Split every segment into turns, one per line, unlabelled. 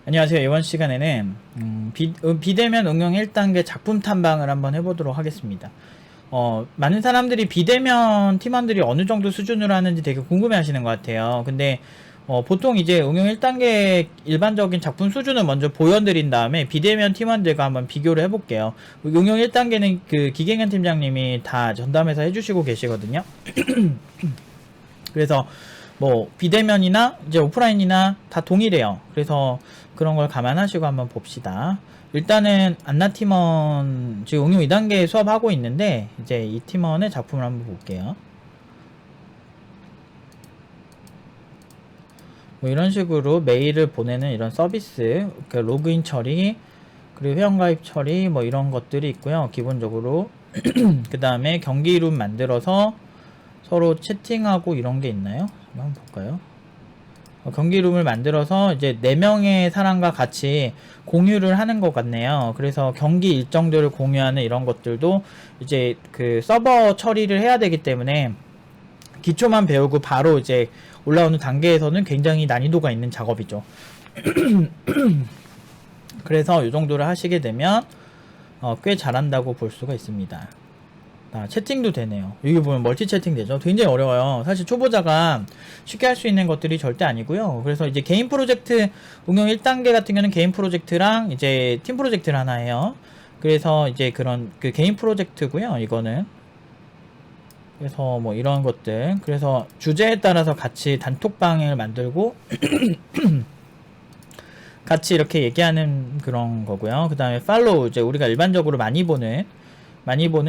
안녕하세요. 이번 시간에는 비대면 응용 1단계 작품 탐방을 한번 해보도록 하겠습니다. 많은 사람들이 비대면 팀원들이 어느 정도 수준으로 하는지 되게 궁금해 하시는 것 같아요. 근데 보통 이제 응용 1단계 일반적인 작품 수준을 먼저 보여드린 다음에 비대면 팀원들과 한번 비교를 해볼게요. 응용 1단계는 그 기갱현 팀장님이 다 전담해서 해주시고 계시거든요. 그래서 뭐 비대면이나 이제 오프라인이나 다 동일해요. 그래서 그런 걸 감안하시고 한번 봅시다. 일단은 안나 팀원 지금 응용 2단계 수업하고 있는데 이제 이 팀원의 작품을 한번 볼게요. 뭐 이런 식으로 메일을 보내는 이런 서비스, 그 로그인 처리, 그리고 회원가입 처리 뭐 이런 것들이 있고요. 기본적으로 그 다음에 경기룸 만들어서 서로 채팅하고 이런 게 있나요? 한번 볼까요? 경기룸을 만들어서 이제 4명의 사람과 같이 공유를 하는 것 같네요. 그래서 경기 일정들을 공유하는 이런 것들도 이제 그 서버 처리를 해야 되기 때문에 기초만 배우고 바로 이제 올라오는 단계에서는 굉장히 난이도가 있는 작업이죠. 그래서 이 정도를 하시게 되면 꽤 잘한다고 볼 수가 있습니다. 채팅도 되네요. 여기 보면 멀티 채팅 되죠. 굉장히 어려워요. 사실 초보자가 쉽게 할 수 있는 것들이 절대 아니고요. 그래서 이제 개인 프로젝트 응용 1단계 같은 경우는 개인 프로젝트랑 이제 팀 프로젝트를 하나 해요. 그래서 이제 그런 그 개인 프로젝트고요. 이거는 그래서 뭐 이런 것들, 그래서 주제에 따라서 같이 단톡방을 만들고 같이 이렇게 얘기하는 그런 거고요. 그 다음에 팔로우, 이제 우리가 일반적으로 많이 보는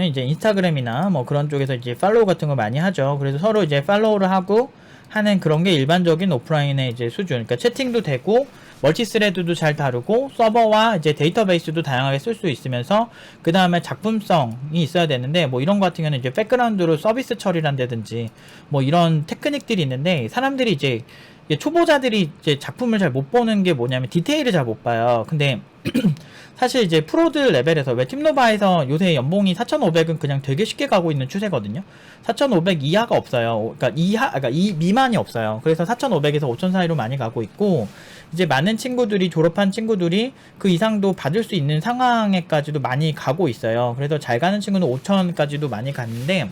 이제 인스타그램이나 뭐 그런 쪽에서 이제 팔로우 같은 거 많이 하죠. 그래서 서로 이제 팔로우를 하고 하는 그런 게 일반적인 오프라인의 이제 수준. 그러니까 채팅도 되고 멀티 스레드도 잘 다루고 서버와 이제 데이터베이스도 다양하게 쓸 수 있으면서 그 다음에 작품성이 있어야 되는데 뭐 이런 거 같은 경우는 이제 백그라운드로 서비스 처리를 한다든지 뭐 이런 테크닉들이 있는데 사람들이 이제 초보자들이 이제 작품을 잘 못 보는 게 뭐냐면 디테일을 잘 못 봐요. 근데 사실 이제 프로들 레벨에서 왜 팀노바에서 요새 연봉이 4,500은 그냥 되게 쉽게 가고 있는 추세거든요. 4,500 이하가 없어요. 그러니까 이 미만이 없어요. 그래서 4,500에서 5,000 사이로 많이 가고 있고 이제 많은 친구들이 졸업한 친구들이 그 이상도 받을 수 있는 상황에까지도 많이 가고 있어요. 그래서 잘 가는 친구는 5,000까지도 많이 갔는데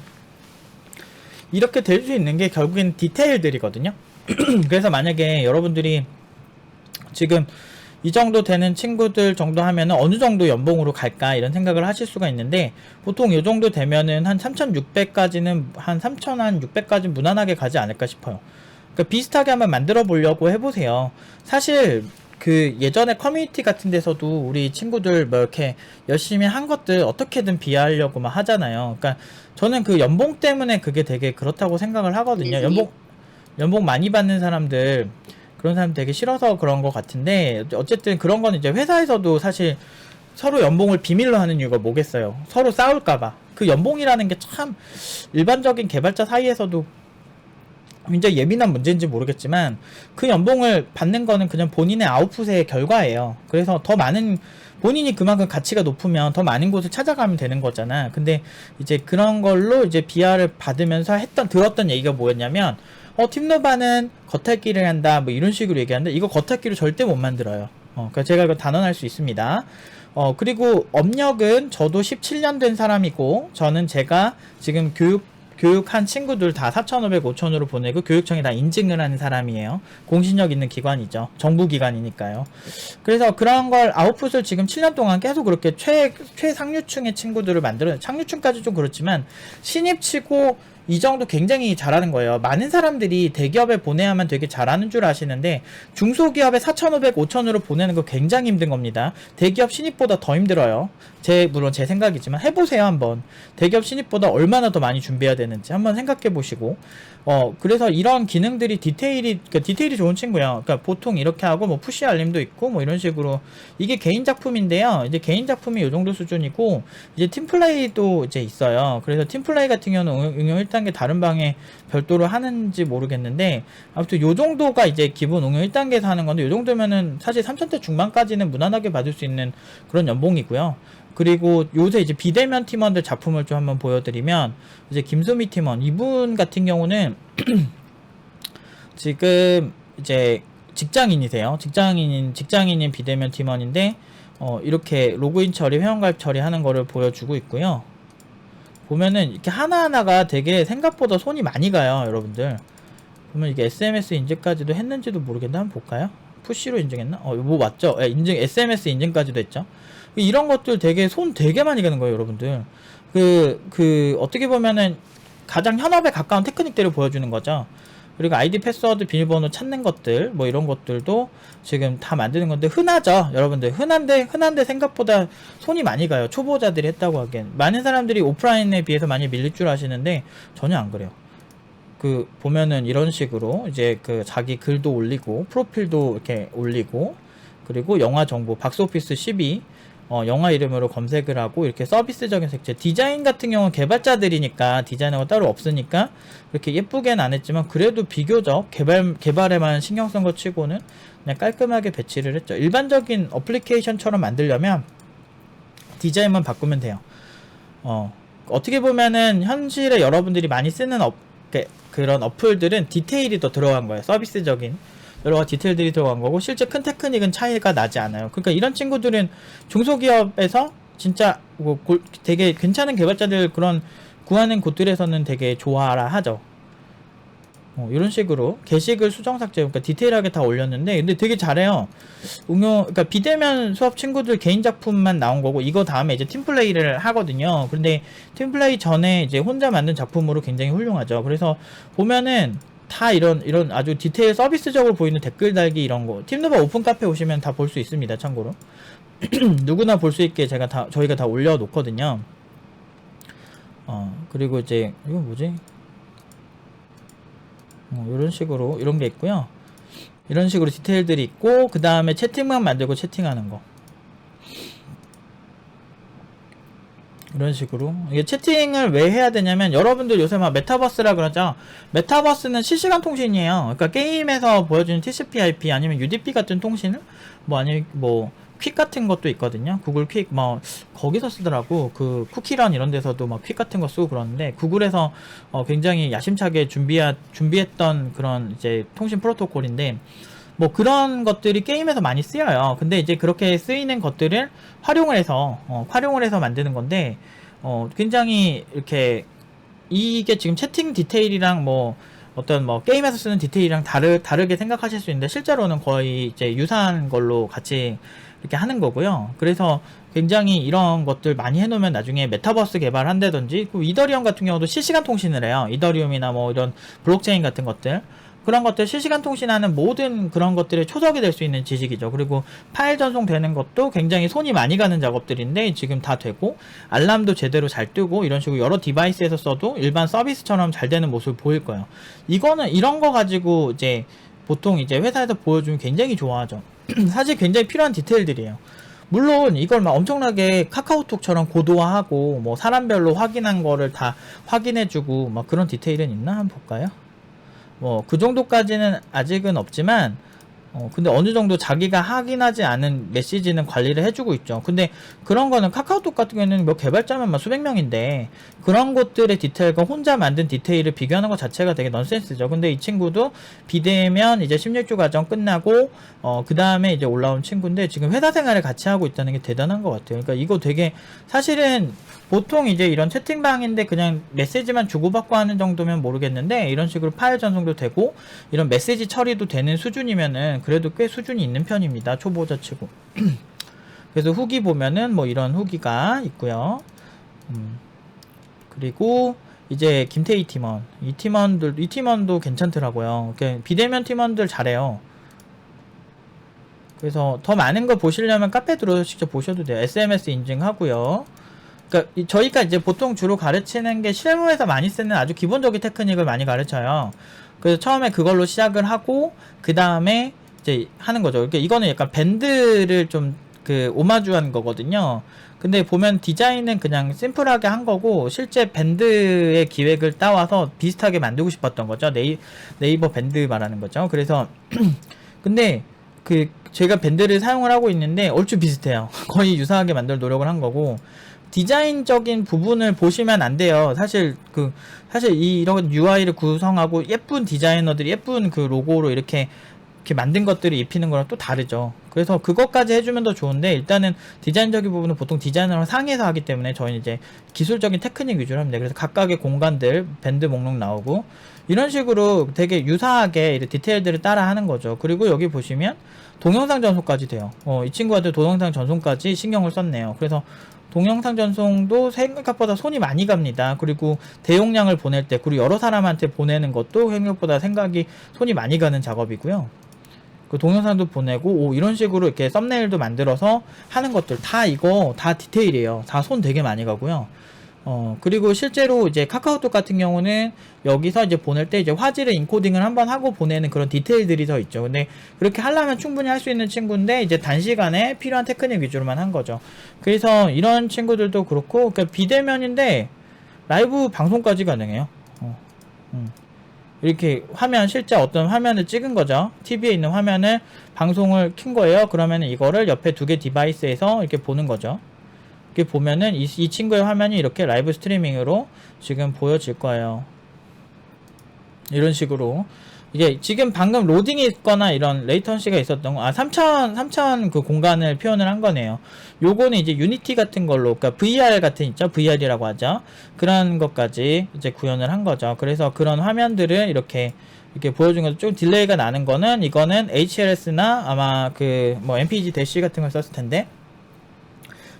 이렇게 될 수 있는 게 결국엔 디테일들이거든요. 그래서 만약에 여러분들이 지금 이 정도 되는 친구들 정도 하면은 어느 정도 연봉으로 갈까 이런 생각을 하실 수가 있는데 보통 이 정도 되면은 한 3,600까지는 한 3,600까지 무난하게 가지 않을까 싶어요. 그러니까 비슷하게 한번 만들어 보려고 해보세요. 사실 그 예전에 커뮤니티 같은 데서도 우리 친구들 뭐 이렇게 열심히 한 것들 어떻게든 비하하려고 막 하잖아요. 그러니까 저는 그 연봉 때문에 그게 되게 그렇다고 생각을 하거든요. 연봉 많이 받는 사람들, 그런 사람 되게 싫어서 그런 것 같은데 어쨌든 그런 거는 이제 회사에서도 사실 서로 연봉을 비밀로 하는 이유가 뭐겠어요. 서로 싸울까봐. 그 연봉이라는 게 참 일반적인 개발자 사이에서도 굉장히 예민한 문제인지 모르겠지만 그 연봉을 받는 거는 그냥 본인의 아웃풋의 결과예요. 그래서 더 많은 본인이 그만큼 가치가 높으면 더 많은 곳을 찾아가면 되는 거잖아. 근데 이제 그런 걸로 이제 비하를 받으면서 들었던 얘기가 뭐였냐면 팀노바는 겉핥기를 한다 뭐 이런 식으로 얘기하는데 이거 겉핥기로 절대 못 만들어요. 그러니까 제가 이거 단언할 수 있습니다. 그리고 업력은 저도 17년 된 사람이고 저는 제가 지금 교육한 친구들 다 4,500, 5,000으로 보내고 교육청이 다 인증을 하는 사람이에요. 공신력 있는 기관이죠. 정부기관이니까요. 그래서 그런 걸 아웃풋을 지금 7년 동안 계속 그렇게 최상류층의 친구들을 만들어요. 상류층까지 좀 그렇지만 신입치고 이 정도 굉장히 잘하는 거예요. 많은 사람들이 대기업에 보내야만 되게 잘하는 줄 아시는데 중소기업에 4,500, 5,000으로 보내는 거 굉장히 힘든 겁니다. 대기업 신입보다 더 힘들어요. 물론 제 생각이지만 해보세요 한번. 대기업 신입보다 얼마나 더 많이 준비해야 되는지 한번 생각해 보시고 그래서 이런 기능들이 디테일이 좋은 친구예요. 그러니까 보통 이렇게 하고 뭐 푸시 알림도 있고 뭐 이런 식으로 이게 개인 작품인데요. 이제 개인 작품이 이 정도 수준이고 이제 팀플레이도 이제 있어요. 그래서 팀플레이 같은 경우는 응용 1단계 다른 방에 별도로 하는지 모르겠는데 아무튼 요 정도가 이제 기본 응용 1단계에서 하는 건데 요 정도면은 사실 3,000대 중반까지는 무난하게 받을 수 있는 그런 연봉이고요. 그리고 요새 이제 비대면 팀원들 작품을 좀 한번 보여드리면 이제 김수미 팀원 이분 같은 경우는 지금 이제 직장인이세요. 직장인인 비대면 팀원인데 이렇게 로그인 처리, 회원가입 처리하는 거를 보여주고 있고요. 보면은 이렇게 하나하나가 되게 생각보다 손이 많이 가요, 여러분들. 보면 이게 SMS 인증까지도 했는지도 모르겠는데 한번 볼까요? 푸시로 인증했나? 뭐 맞죠? 예, 인증, SMS 인증까지도 했죠. 이런 것들 되게 손 되게 많이 가는 거예요, 여러분들. 어떻게 보면은 가장 현업에 가까운 테크닉들을 보여주는 거죠. 그리고 아이디 패스워드 비밀번호 찾는 것들 뭐 이런 것들도 지금 다 만드는 건데 흔하죠, 여러분들. 흔한데 생각보다 손이 많이 가요. 초보자들이 했다고 하기엔. 많은 사람들이 오프라인에 비해서 많이 밀릴 줄 아시는데 전혀 안 그래요. 보면은 이런 식으로 이제 자기 글도 올리고 프로필도 이렇게 올리고, 그리고 영화 정보 박스오피스 12 영화 이름으로 검색을 하고, 이렇게 서비스적인 색채. 디자인 같은 경우는 개발자들이니까 디자이너가 따로 없으니까 그렇게 예쁘게는 안 했지만 그래도 비교적 개발에만 신경 쓴 것 치고는 그냥 깔끔하게 배치를 했죠. 일반적인 어플리케이션처럼 만들려면 디자인만 바꾸면 돼요. 어떻게 보면은 현실에 여러분들이 많이 쓰는 그런 어플들은 디테일이 더 들어간 거예요. 서비스적인 여러가지 디테일들이 들어간 거고, 실제 큰 테크닉은 차이가 나지 않아요. 그러니까 이런 친구들은 중소기업에서 진짜 되게 괜찮은 개발자들 그런 구하는 곳들에서는 되게 좋아라 하죠. 이런 식으로 게시글 수정 삭제, 그러니까 디테일하게 다 올렸는데, 근데 되게 잘해요. 그러니까 비대면 수업 친구들 개인 작품만 나온 거고, 이거 다음에 이제 팀플레이를 하거든요. 근데 팀플레이 전에 이제 혼자 만든 작품으로 굉장히 훌륭하죠. 그래서 보면은 다 이런 아주 디테일 서비스적으로 보이는 댓글 달기 이런 거, 팀누버 오픈 카페 오시면 다 볼 수 있습니다. 참고로 누구나 볼 수 있게 저희가 다 올려 놓거든요. 그리고 이제 이거 뭐지? 이런 식으로 이런 게 있고요. 이런 식으로 디테일들이 있고, 그 다음에 채팅방 만들고 채팅하는 거. 이런 식으로. 이게 채팅을 왜 해야 되냐면, 여러분들 요새 막 메타버스라 그러죠. 메타버스는 실시간 통신이에요. 그러니까 게임에서 보여주는 TCP/IP 아니면 UDP 같은 통신을 아니면 퀵 같은 것도 있거든요. 구글 퀵 거기서 쓰더라고. 쿠키런 이런 데서도 퀵 같은 거 쓰고 그러는데, 구글에서 굉장히 야심차게 준비했던 그런 이제 통신 프로토콜인데, 그런 것들이 게임에서 많이 쓰여요. 근데 이제 그렇게 쓰이는 것들을 활용을 해서 만드는 건데, 굉장히 이렇게 이게 지금 채팅 디테일이랑 어떤 게임에서 쓰는 디테일이랑 다르게 생각하실 수 있는데, 실제로는 거의 이제 유사한 걸로 같이 이렇게 하는 거고요. 그래서 굉장히 이런 것들 많이 해놓으면 나중에 메타버스 개발한다든지, 이더리움 같은 경우도 실시간 통신을 해요. 이더리움이나 이런 블록체인 같은 것들, 그런 것들 실시간 통신하는 모든 그런 것들의 초석이 될 수 있는 지식이죠. 그리고 파일 전송되는 것도 굉장히 손이 많이 가는 작업들인데 지금 다 되고, 알람도 제대로 잘 뜨고, 이런 식으로 여러 디바이스에서 써도 일반 서비스처럼 잘 되는 모습을 보일 거예요. 이런 거 가지고 이제 보통 이제 회사에서 보여주면 굉장히 좋아하죠. 사실 굉장히 필요한 디테일들이에요. 물론 이걸 엄청나게 카카오톡처럼 고도화하고 사람별로 확인한 거를 다 확인해주고 그런 디테일은 있나? 한번 볼까요? 그 정도까지는 아직은 없지만, 근데 어느 정도 자기가 확인하지 않은 메시지는 관리를 해주고 있죠. 근데 그런 거는 카카오톡 같은 경우에는 개발자만 수백 명인데, 그런 것들의 디테일과 혼자 만든 디테일을 비교하는 것 자체가 되게 넌센스죠. 근데 이 친구도 비대면 이제 16주 과정 끝나고, 그 다음에 이제 올라온 친구인데, 지금 회사 생활을 같이 하고 있다는 게 대단한 것 같아요. 그러니까 이거 되게, 사실은 보통 이제 이런 채팅방인데 그냥 메시지만 주고받고 하는 정도면 모르겠는데, 이런 식으로 파일 전송도 되고 이런 메시지 처리도 되는 수준이면은 그래도 꽤 수준이 있는 편입니다. 초보자 치고. 그래서 후기 보면은 이런 후기가 있고요. 그리고 이제 김태희 팀원, 이 팀원도 괜찮더라고요. 비대면 팀원들 잘해요. 그래서 더 많은 거 보시려면 카페 들어서 직접 보셔도 돼요. SMS 인증하고요. 그러니까 저희가 이제 보통 주로 가르치는 게 실무에서 많이 쓰는 아주 기본적인 테크닉을 많이 가르쳐요. 그래서 처음에 그걸로 시작을 하고 그 다음에 이제 하는 거죠. 그러니까 이거는 약간 밴드를 좀 오마주한 거거든요. 근데 보면 디자인은 그냥 심플하게 한 거고, 실제 밴드의 기획을 따와서 비슷하게 만들고 싶었던 거죠. 네이버 밴드 말하는 거죠. 그래서 근데 제가 밴드를 사용을 하고 있는데 얼추 비슷해요. 거의 유사하게 만들 노력을 한 거고, 디자인적인 부분을 보시면 안 돼요. 사실 이런 UI를 구성하고 예쁜 디자이너들이 예쁜 로고로 이렇게 이렇게 만든 것들을 입히는 거랑 또 다르죠. 그래서 그것까지 해주면 더 좋은데, 일단은 디자인적인 부분은 보통 디자이너랑 상의해서 하기 때문에 저희는 이제 기술적인 테크닉 위주로 합니다. 그래서 각각의 공간들 밴드 목록 나오고 이런 식으로 되게 유사하게 이렇게 디테일들을 따라 하는 거죠. 그리고 여기 보시면 동영상 전송까지 돼요. 이 친구한테 동영상 전송까지 신경을 썼네요. 그래서 동영상 전송도 생각보다 손이 많이 갑니다. 그리고 대용량을 보낼 때, 그리고 여러 사람한테 보내는 것도 생각보다 손이 많이 가는 작업이고요. 그 동영상도 보내고, 이런 식으로 이렇게 썸네일도 만들어서 하는 것들 이거 다 디테일이에요. 다 손 되게 많이 가고요. 그리고 실제로 이제 카카오톡 같은 경우는 여기서 이제 보낼 때 이제 화질을 인코딩을 한번 하고 보내는 그런 디테일들이 더 있죠. 근데 그렇게 하려면 충분히 할 수 있는 친구인데, 이제 단시간에 필요한 테크닉 위주로만 한 거죠. 그래서 이런 친구들도 그렇고, 그러니까 비대면인데 라이브 방송까지 가능해요. 이렇게 실제 어떤 화면을 찍은 거죠. TV에 있는 화면을 방송을 킨 거예요. 그러면 이거를 옆에 두 개 디바이스에서 이렇게 보는 거죠. 이렇게 보면은 이 친구의 화면이 이렇게 라이브 스트리밍으로 지금 보여질 거예요. 이런 식으로. 이게 지금 방금 로딩이 있거나 이런 레이턴시가 있었던 거, 3000 그 공간을 표현을 한 거네요. 요거는 이제 유니티 같은 걸로, 그러니까 VR 같은 있죠? VR이라고 하죠. 그런 것까지 이제 구현을 한 거죠. 그래서 그런 화면들을 이렇게 보여준 것도 좀 딜레이가 나는 거는, 이거는 HLS나 아마 MPG 대시 같은 걸 썼을 텐데,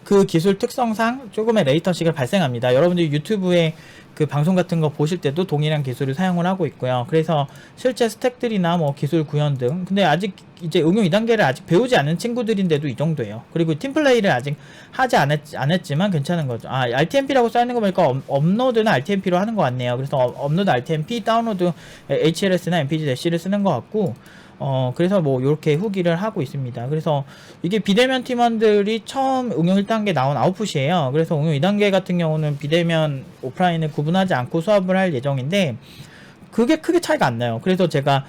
그 기술 특성상 조금의 레이턴시가 발생합니다. 여러분들이 유튜브에 그 방송 같은 거 보실 때도 동일한 기술을 사용을 하고 있고요. 그래서 실제 스택들이나 기술 구현 등, 근데 아직 이제 응용 2단계를 아직 배우지 않은 친구들인데도 이 정도예요. 그리고 팀플레이를 아직 하지 않았지만 괜찮은 거죠. RTMP라고 써있는 거 보니까 업로드는 RTMP로 하는 것 같네요. 그래서 업로드 RTMP, 다운로드 HLS나 MPG-를 쓰는 것 같고, 그래서 요렇게 후기를 하고 있습니다. 그래서 이게 비대면 팀원들이 처음 응용 1단계 나온 아웃풋이에요. 그래서 응용 2단계 같은 경우는 비대면 오프라인을 구분하지 않고 수업을 할 예정인데, 그게 크게 차이가 안 나요. 그래서 제가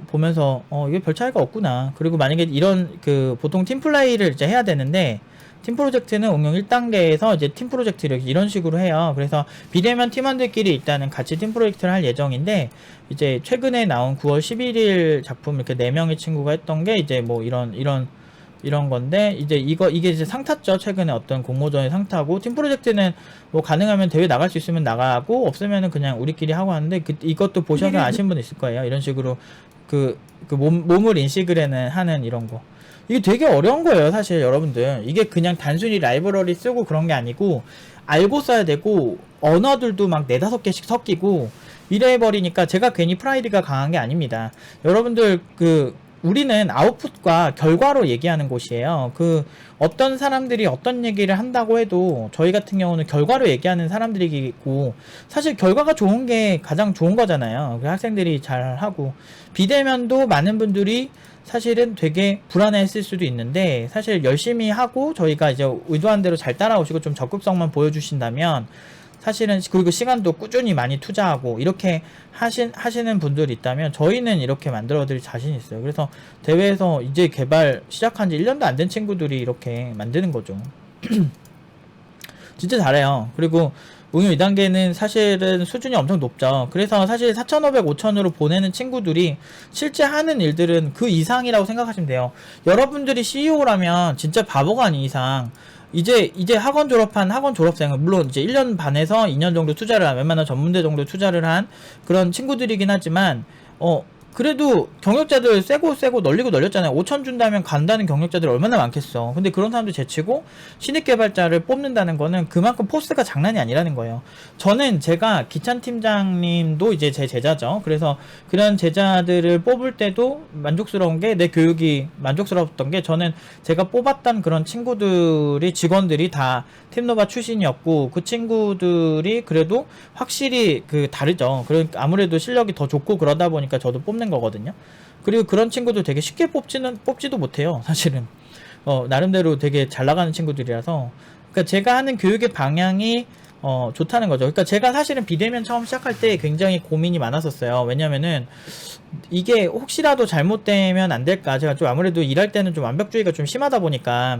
보면서 이게 별 차이가 없구나. 그리고 만약에 이런 보통 팀플레이를 이제 해야 되는데, 팀 프로젝트는 응용 1단계에서 이제 팀 프로젝트 이런 식으로 해요. 그래서 비대면 팀원들끼리 일단은 같이 팀 프로젝트를 할 예정인데, 이제 최근에 나온 9월 11일 작품 이렇게 4명의 친구가 했던 게 이제 이런 건데, 이제 이게 이제 상 탔죠. 최근에 어떤 공모전에 상 타고, 팀 프로젝트는 가능하면 대회 나갈 수 있으면 나가고, 없으면은 그냥 우리끼리 하고 하는데, 이것도 보셔서 아시는 분 있을 거예요. 이런 식으로 몸을 인식을 하는 이런 거. 이게 되게 어려운 거예요, 사실 여러분들. 이게 그냥 단순히 라이브러리 쓰고 그런 게 아니고, 알고 써야 되고, 언어들도 막 4-5개씩 섞이고 이래버리니까, 제가 괜히 프라이드가 강한 게 아닙니다. 여러분들 우리는 아웃풋과 결과로 얘기하는 곳이에요. 어떤 사람들이 어떤 얘기를 한다고 해도 저희 같은 경우는 결과로 얘기하는 사람들이고, 사실 결과가 좋은 게 가장 좋은 거잖아요. 학생들이 잘 하고, 비대면도 많은 분들이 사실은 되게 불안해했을 수도 있는데, 사실 열심히 하고 저희가 이제 의도한 대로 잘 따라오시고 좀 적극성만 보여주신다면, 사실은, 그리고 시간도 꾸준히 많이 투자하고 이렇게 하시는 분들이 있다면 저희는 이렇게 만들어 드릴 자신이 있어요. 그래서 대회에서 이제 개발 시작한 지 1년도 안 된 친구들이 이렇게 만드는 거죠. 진짜 잘해요. 그리고 응용 2단계는 사실은 수준이 엄청 높죠. 그래서 사실 4,500, 5,000으로 보내는 친구들이 실제 하는 일들은 그 이상이라고 생각하시면 돼요. 여러분들이 CEO라면 진짜 바보가 아닌 이상, 이제 학원 졸업생은 물론 이제 1년 반에서 2년 정도 투자를 한, 웬만한 전문대 정도 투자를 한 그런 친구들이긴 하지만, 그래도 경력자들 세고 널리고 널렸잖아요. 5천 준다면 간다는 경력자들 얼마나 많겠어. 근데 그런 사람들 제치고 신입 개발자를 뽑는다는 거는 그만큼 포스가 장난이 아니라는 거예요. 제가 기찬 팀장님도 이제 제 제자죠. 그래서 그런 제자들을 뽑을 때도 만족스러운 게, 내 교육이 만족스러웠던 게, 제가 뽑았던 그런 직원들이 다 팀노바 출신이었고, 그 친구들이 그래도 확실히 다르죠. 아무래도 실력이 더 좋고 그러다 보니까 저도 뽑는 거거든요. 그리고 그런 친구들 되게 쉽게 뽑지도 못해요, 사실은. 나름대로 되게 잘 나가는 친구들이라서. 그러니까 제가 하는 교육의 방향이 좋다는 거죠. 그러니까 제가 사실은 비대면 처음 시작할 때 굉장히 고민이 많았었어요. 왜냐면은 이게 혹시라도 잘못되면 안 될까. 제가 좀 아무래도 일할 때는 좀 완벽주의가 좀 심하다 보니까,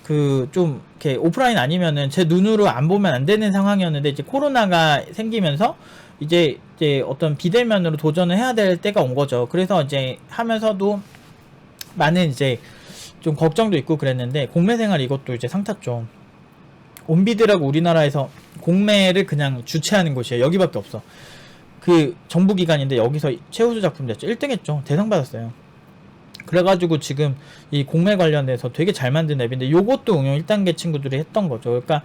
좀 이렇게 오프라인 아니면은 제 눈으로 안 보면 안 되는 상황이었는데 이제 코로나가 생기면서 이제 어떤 비대면으로 도전을 해야 될 때가 온 거죠. 그래서 이제 하면서도 많은 이제 좀 걱정도 있고 그랬는데 공매 생활 이것도 이제 상 탔죠. 온비드라고 우리나라에서 공매를 그냥 주최하는 곳이에요. 여기밖에 없어. 그 정부기관인데 여기서 최우수 작품 됐죠. 1등 했죠. 대상 받았어요. 그래가지고 지금 이 공매 관련돼서 되게 잘 만든 앱인데 요것도 응용 1단계 친구들이 했던 거죠. 그러니까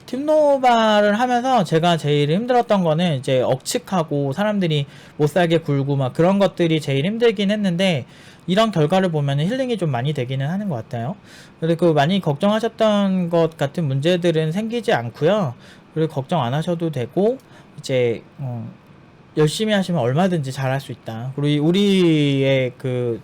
팀노바를 하면서 제가 제일 힘들었던 거는 이제 억측하고 사람들이 못살게 굴고 막 그런 것들이 제일 힘들긴 했는데 이런 결과를 보면 힐링이 좀 많이 되기는 하는 것 같아요. 그리고 많이 걱정하셨던 것 같은 문제들은 생기지 않고요. 그리고 걱정 안 하셔도 되고 이제 열심히 하시면 얼마든지 잘할 수 있다. 그리고 우리의 그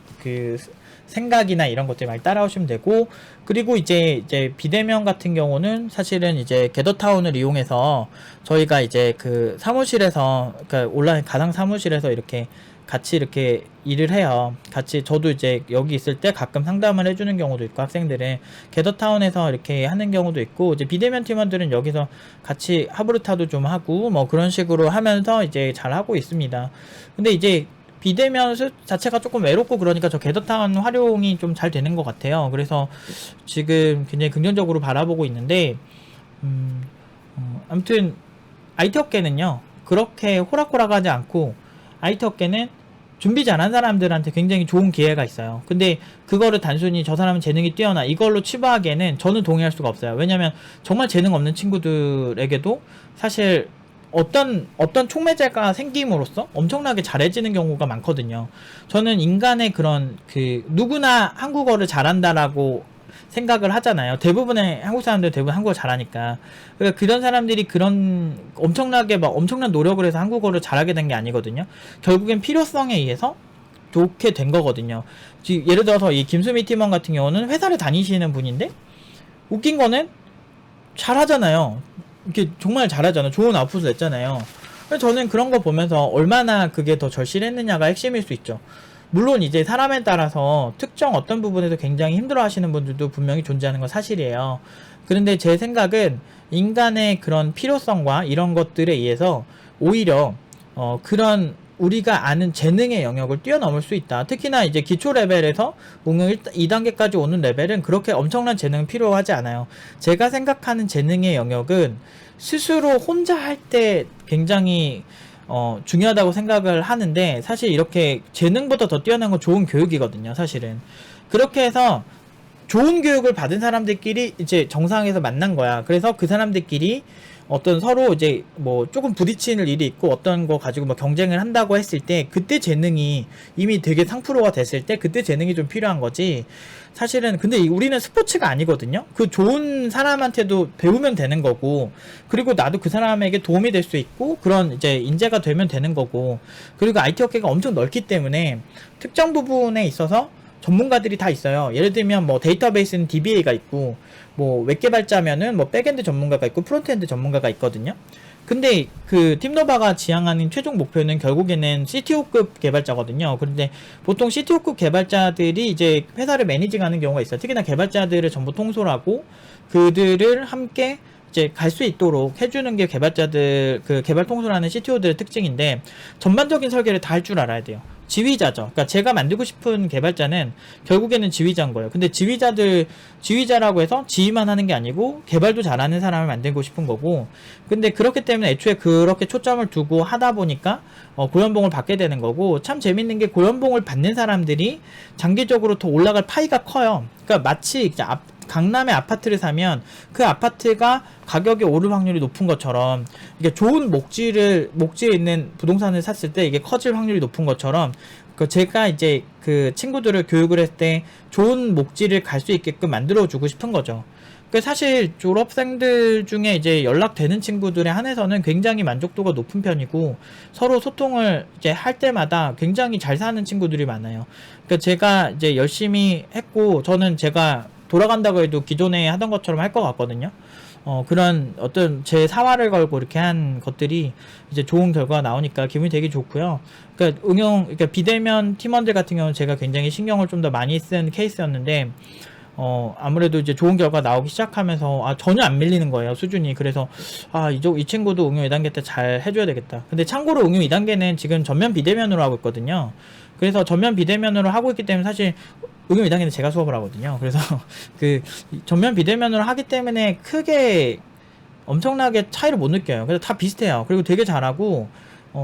생각이나 이런 것들 많이 따라오시면 되고, 그리고 이제 비대면 같은 경우는 사실은 이제 게더타운을 이용해서 저희가 이제 그 사무실에서, 그러니까 온라인 가상 사무실에서 이렇게 같이 이렇게 일을 해요. 같이 저도 이제 여기 있을 때 가끔 상담을 해주는 경우도 있고, 학생들은 게더타운에서 이렇게 하는 경우도 있고, 이제 비대면 팀원들은 여기서 같이 하브르타도 좀 하고 뭐 그런 식으로 하면서 이제 잘 하고 있습니다. 근데 이제 비대면 자체가 조금 외롭고 그러니까 저 게더타운 활용이 좀 잘 되는 것 같아요. 그래서 지금 굉장히 긍정적으로 바라보고 있는데, 아무튼 IT 업계는요 그렇게 호락호락하지 않고, IT 업계는 준비 잘한 사람들한테 굉장히 좋은 기회가 있어요. 근데 그거를 단순히 저 사람은 재능이 뛰어나 이걸로 치부하기에는 저는 동의할 수가 없어요. 왜냐면 정말 재능 없는 친구들에게도 사실 어떤 촉매제가 생김으로써 엄청나게 잘해지는 경우가 많거든요. 저는 인간의 그런 누구나 한국어를 잘한다라고 생각을 하잖아요. 대부분의 한국 사람들 대부분 한국어 잘하니까. 그러니까 그런 사람들이 그런 엄청나게 막 엄청난 노력을 해서 한국어를 잘하게 된 게 아니거든요. 결국엔 필요성에 의해서 좋게 된 거거든요. 예를 들어서 이 김수미 팀원 같은 경우는 회사를 다니시는 분인데 웃긴 거는 잘하잖아요. 이렇게 정말 잘하잖아요. 좋은 아웃풋을 냈잖아요. 저는 그런 거 보면서 얼마나 그게 더 절실했느냐가 핵심일 수 있죠. 물론 이제 사람에 따라서 특정 어떤 부분에서 굉장히 힘들어 하시는 분들도 분명히 존재하는 건 사실이에요. 그런데 제 생각은 인간의 그런 필요성과 이런 것들에 의해서 오히려 그런 우리가 아는 재능의 영역을 뛰어넘을 수 있다. 특히나 이제 기초 레벨에서 응용 2단계까지 오는 레벨은 그렇게 엄청난 재능은 필요하지 않아요. 제가 생각하는 재능의 영역은 스스로 혼자 할 때 굉장히 중요하다고 생각을 하는데, 사실 이렇게 재능보다 더 뛰어난 건 좋은 교육이거든요, 사실은. 그렇게 해서 좋은 교육을 받은 사람들끼리 이제 정상에서 만난 거야. 그래서 그 사람들끼리 어떤 서로 이제 뭐 조금 부딪히는 일이 있고 어떤 거 가지고 뭐 경쟁을 한다고 했을 때 그때 재능이 이미 되게 상프로가 됐을 때 그때 재능이 좀 필요한 거지. 사실은 근데 우리는 스포츠가 아니거든요. 그 좋은 사람한테도 배우면 되는 거고, 그리고 나도 그 사람에게 도움이 될 수 있고 그런 이제 인재가 되면 되는 거고, 그리고 IT 업계가 엄청 넓기 때문에 특정 부분에 있어서 전문가들이 다 있어요. 예를 들면 뭐 데이터베이스는 DBA가 있고, 뭐 웹 개발자면은 뭐 백엔드 전문가가 있고 프론트엔드 전문가가 있거든요. 근데 그 팀노바가 지향하는 최종 목표는 결국에는 CTO급 개발자거든요. 그런데 보통 CTO급 개발자들이 이제 회사를 매니징하는 경우가 있어요. 특히나 개발자들을 전부 통솔하고 그들을 함께 이제 갈 수 있도록 해주는 게 개발자들, 그 개발 통솔하는 CTO들의 특징인데, 전반적인 설계를 다 할 줄 알아야 돼요. 지휘자죠. 그러니까 제가 만들고 싶은 개발자는 결국에는 지휘자인 거예요. 근데 지휘자라고 해서 지휘만 하는 게 아니고 개발도 잘하는 사람을 만들고 싶은 거고, 근데 그렇기 때문에 애초에 그렇게 초점을 두고 하다 보니까 고연봉을 받게 되는 거고, 참 재밌는 게 고연봉을 받는 사람들이 장기적으로 더 올라갈 파이가 커요. 그러니까 마치 이제 강남에 아파트를 사면 그 아파트가 가격이 오를 확률이 높은 것처럼, 이게 좋은 목지에 있는 부동산을 샀을 때 이게 커질 확률이 높은 것처럼, 제가 이제 그 친구들을 교육을 했을 때 좋은 목지를 갈 수 있게끔 만들어 주고 싶은 거죠. 사실 졸업생들 중에 이제 연락되는 친구들에 한해서는 굉장히 만족도가 높은 편이고, 서로 소통을 이제 할 때마다 굉장히 잘 사는 친구들이 많아요. 제가 이제 열심히 했고, 저는 제가 돌아간다고 해도 기존에 하던 것처럼 할 것 같거든요. 그런 어떤 제 사활을 걸고 이렇게 한 것들이 이제 좋은 결과가 나오니까 기분이 되게 좋고요. 그러니까 비대면 팀원들 같은 경우는 제가 굉장히 신경을 좀 더 많이 쓴 케이스였는데, 아무래도 이제 좋은 결과 나오기 시작하면서 전혀 안 밀리는 거예요, 수준이. 그래서 이 친구도 응용 2단계 때 잘 해줘야 되겠다. 근데 참고로 응용 2단계는 지금 전면 비대면으로 하고 있거든요. 그래서 전면 비대면으로 하고 있기 때문에 사실 응용 2단계는 제가 수업을 하거든요. 그래서 그 전면 비대면으로 하기 때문에 크게 엄청나게 차이를 못 느껴요. 그래서 다 비슷해요. 그리고 되게 잘하고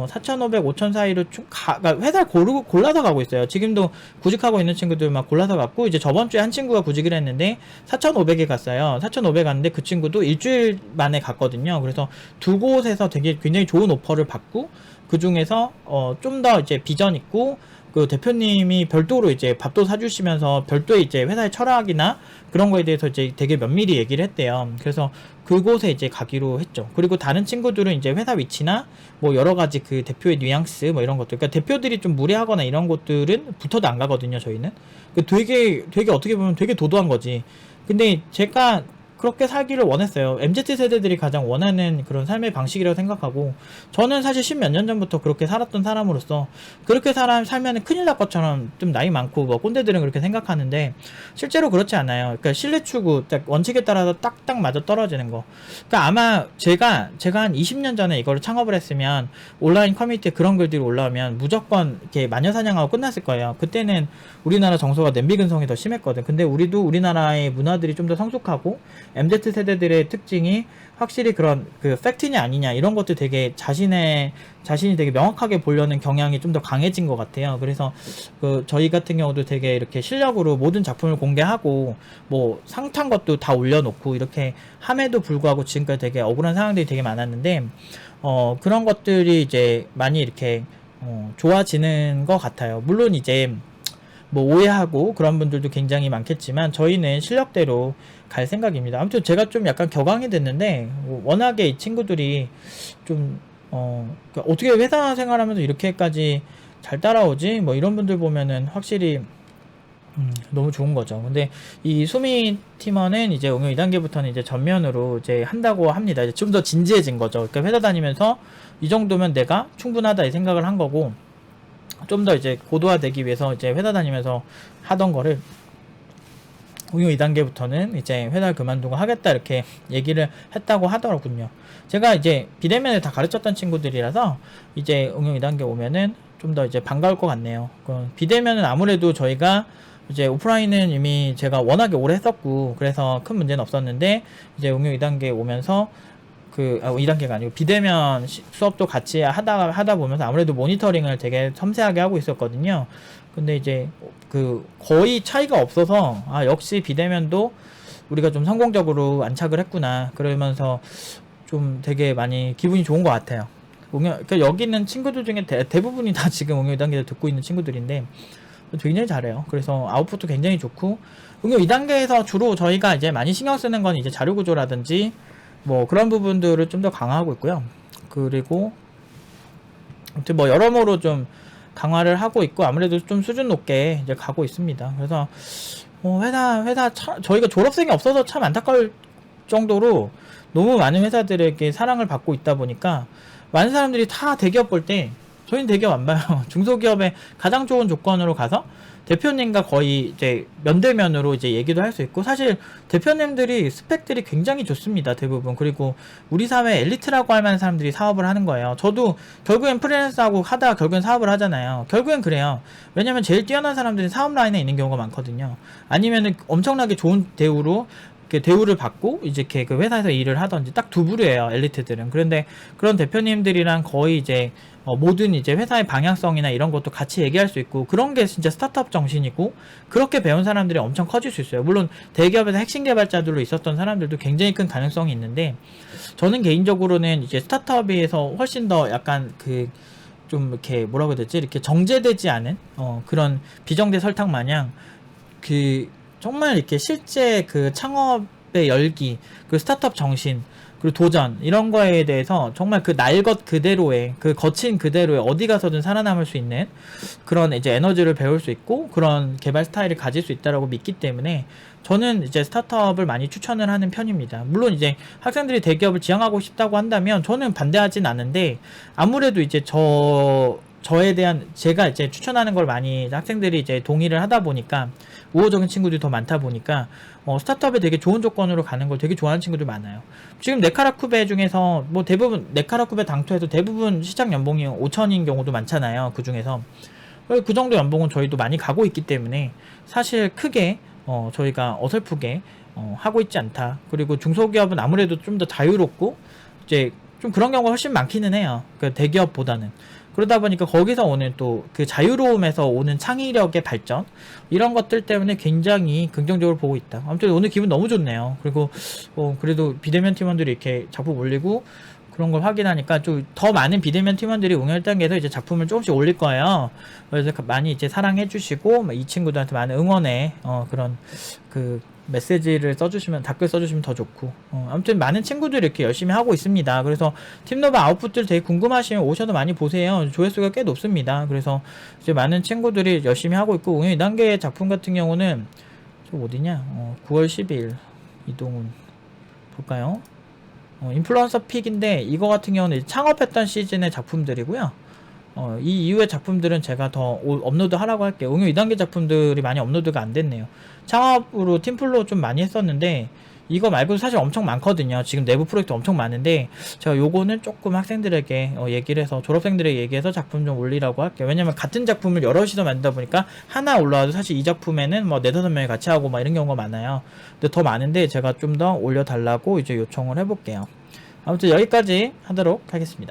4,500, 5,000 사이로 그러니까 회사를 골라서 가고 있어요. 지금도 구직하고 있는 친구들 막 골라서 갔고, 이제 저번 주에 한 친구가 구직을 했는데 4,500에 갔어요. 4,500 갔는데 그 친구도 일주일 만에 갔거든요. 그래서 두 곳에서 되게 굉장히 좋은 오퍼를 받고, 그 중에서 좀 더 이제 비전 있고, 그 대표님이 별도로 이제 밥도 사주시면서 별도의 이제 회사의 철학이나 그런 거에 대해서 이제 되게 면밀히 얘기를 했대요. 그래서 그곳에 이제 가기로 했죠. 그리고 다른 친구들은 이제 회사 위치나 뭐 여러 가지 그 대표의 뉘앙스 뭐 이런 것들, 그러니까 대표들이 좀 무례하거나 이런 것들은 붙어도 안 가거든요, 저희는. 되게 어떻게 보면 되게 도도한 거지. 근데 제가 그렇게 살기를 원했어요. MZ 세대들이 가장 원하는 그런 삶의 방식이라고 생각하고, 저는 사실 10몇 년 전부터 그렇게 살았던 사람으로서 그렇게 살면은 큰일 날 것처럼 좀 나이 많고 뭐 꼰대들은 그렇게 생각하는데, 실제로 그렇지 않아요. 그러니까 실내 추구 딱 원칙에 따라서 딱딱 맞아 떨어지는 거. 그러니까 아마 제가 한 20년 전에 이거를 창업을 했으면 온라인 커뮤니티에 그런 글들이 올라오면 무조건 이렇게 마녀사냥하고 끝났을 거예요. 그때는 우리나라 정서가 냄비 근성이 더 심했거든. 근데 우리나라의 문화들이 좀 더 성숙하고 MZ 세대들의 특징이 확실히 그런 그 팩트냐 아니냐 이런 것들 되게 자신이 되게 명확하게 보려는 경향이 좀 더 강해진 것 같아요. 그래서 그 저희 같은 경우도 되게 이렇게 실력으로 모든 작품을 공개하고 뭐 상 탄 것도 다 올려놓고 이렇게 함에도 불구하고 지금까지 되게 억울한 상황들이 되게 많았는데, 그런 것들이 이제 많이 이렇게 좋아지는 것 같아요. 물론 이제 뭐 오해하고 그런 분들도 굉장히 많겠지만 저희는 실력대로 갈 생각입니다. 아무튼 제가 좀 약간 격앙이 됐는데, 워낙에 이 친구들이 좀 그러니까 어떻게 회사 생활하면서 이렇게까지 잘 따라오지? 뭐 이런 분들 보면은 확실히 너무 좋은 거죠. 근데 이 수미 팀원은 이제 응용 2단계부터는 이제 전면으로 이제 한다고 합니다. 이제 좀 더 진지해진 거죠. 그러니까 회사 다니면서 이 정도면 내가 충분하다 이 생각을 한 거고, 좀 더 이제 고도화되기 위해서 이제 회사 다니면서 하던 거를 응용 2단계부터는 이제 회사를 그만두고 하겠다 이렇게 얘기를 했다고 하더라고요. 제가 이제 비대면을 다 가르쳤던 친구들이라서 이제 응용 2단계 오면은 좀 더 이제 반가울 것 같네요. 비대면은 아무래도 저희가 이제 오프라인은 이미 제가 워낙에 오래 했었고 그래서 큰 문제는 없었는데, 이제 응용 2단계 오면서 2단계가 아니고 비대면 수업도 같이 하다 보면서 아무래도 모니터링을 되게 섬세하게 하고 있었거든요. 근데 이제 거의 차이가 없어서 역시 비대면도 우리가 좀 성공적으로 안착을 했구나 그러면서 좀 되게 많이 기분이 좋은 것 같아요. 그러니까 여기 있는 친구들 중에 대부분이 다 지금 응용 2단계를 듣고 있는 친구들인데 굉장히 잘해요. 그래서 아웃풋도 굉장히 좋고, 응용 2단계에서 주로 저희가 이제 많이 신경 쓰는 건 이제 자료 구조라든지 뭐 그런 부분들을 좀 더 강화하고 있고요. 그리고 아무튼 뭐 여러모로 좀 강화를 하고 있고, 아무래도 좀 수준 높게 이제 가고 있습니다. 그래서 저희가 졸업생이 없어서 참 안타까울 정도로 너무 많은 회사들에게 사랑을 받고 있다 보니까 많은 사람들이 다 대기업 볼 때 저희는 대기업 안 봐요. 중소기업의 가장 좋은 조건으로 가서 대표님과 거의 이제 면대면으로 이제 얘기도 할 수 있고, 사실 대표님들이 스펙들이 굉장히 좋습니다, 대부분. 그리고 우리 사회 엘리트라고 할 만한 사람들이 사업을 하는 거예요. 저도 결국엔 프리랜서하고 하다가 결국엔 사업을 하잖아요. 결국엔 그래요. 왜냐면 제일 뛰어난 사람들이 사업 라인에 있는 경우가 많거든요. 아니면은 엄청나게 좋은 대우를 받고 이제 그 회사에서 일을 하던지 딱 두 부류예요, 엘리트들은. 그런데 그런 대표님들이랑 거의 이제 모든 이제 회사의 방향성이나 이런 것도 같이 얘기할 수 있고, 그런 게 진짜 스타트업 정신이고, 그렇게 배운 사람들이 엄청 커질 수 있어요. 물론 대기업에서 핵심 개발자들로 있었던 사람들도 굉장히 큰 가능성이 있는데, 저는 개인적으로는 이제 스타트업에서 훨씬 더 약간 좀 이렇게 뭐라고 해야 되지? 이렇게 정제되지 않은 그런 비정제 설탕 마냥 정말 이렇게 실제 창업의 열기, 스타트업 정신, 그리고 도전, 이런 거에 대해서 정말 날 것 그대로의, 거친 그대로의 어디 가서든 살아남을 수 있는 그런 이제 에너지를 배울 수 있고, 그런 개발 스타일을 가질 수 있다라고 믿기 때문에 저는 이제 스타트업을 많이 추천을 하는 편입니다. 물론 이제 학생들이 대기업을 지향하고 싶다고 한다면 저는 반대하진 않은데, 아무래도 이제 저에 대한 제가 이제 추천하는 걸 많이 학생들이 이제 동의를 하다 보니까 우호적인 친구들이 더 많다 보니까 스타트업에 되게 좋은 조건으로 가는 걸 되게 좋아하는 친구들 많아요. 지금 네카라쿠베 중에서 뭐 대부분 네카라쿠베 당토에서 대부분 시장 연봉이 5천인 경우도 많잖아요. 그 중에서 그 정도 연봉은 저희도 많이 가고 있기 때문에 사실 크게 저희가 어설프게 하고 있지 않다. 그리고 중소기업은 아무래도 좀 더 자유롭고 이제 좀 그런 경우가 훨씬 많기는 해요. 그 대기업보다는. 그러다 보니까 거기서 오는 또 그 자유로움에서 오는 창의력의 발전 이런 것들 때문에 굉장히 긍정적으로 보고 있다. 아무튼 오늘 기분 너무 좋네요. 그리고 그래도 비대면 팀원들이 이렇게 작품 올리고 그런 걸 확인하니까 좀 더 많은 비대면 팀원들이 응용 1단계에서 이제 작품을 조금씩 올릴 거예요. 그래서 많이 이제 사랑해 주시고 이 친구들한테 많은 응원의 그런 그 메시지를 써주시면, 댓글 써주시면 더 좋고, 아무튼 많은 친구들이 이렇게 열심히 하고 있습니다. 그래서 팀노바 아웃풋들 되게 궁금하시면 오셔도 많이 보세요. 조회수가 꽤 높습니다. 그래서 이제 많은 친구들이 열심히 하고 있고, 응용 2단계 작품 같은 경우는 저 어디냐? 9월 12일 이동훈 볼까요? 인플루언서 픽인데 이거 같은 경우는 창업했던 시즌의 작품들이고요. 이 이후의 작품들은 제가 더 업로드 하라고 할게요. 응용 2단계 작품들이 많이 업로드가 안 됐네요. 창업으로 팀플로 좀 많이 했었는데 이거 말고도 사실 엄청 많거든요. 지금 내부 프로젝트 엄청 많은데 제가 요거는 조금 학생들에게 얘기를 해서, 졸업생들에게 얘기해서 작품 좀 올리라고 할게요. 왜냐면 같은 작품을 여럿이서 만들다 보니까 하나 올라와도 사실 이 작품에는 뭐 4-5명이 같이 하고 막 이런 경우가 많아요. 근데 더 많은데 제가 좀 더 올려달라고 이제 요청을 해볼게요. 아무튼 여기까지 하도록 하겠습니다.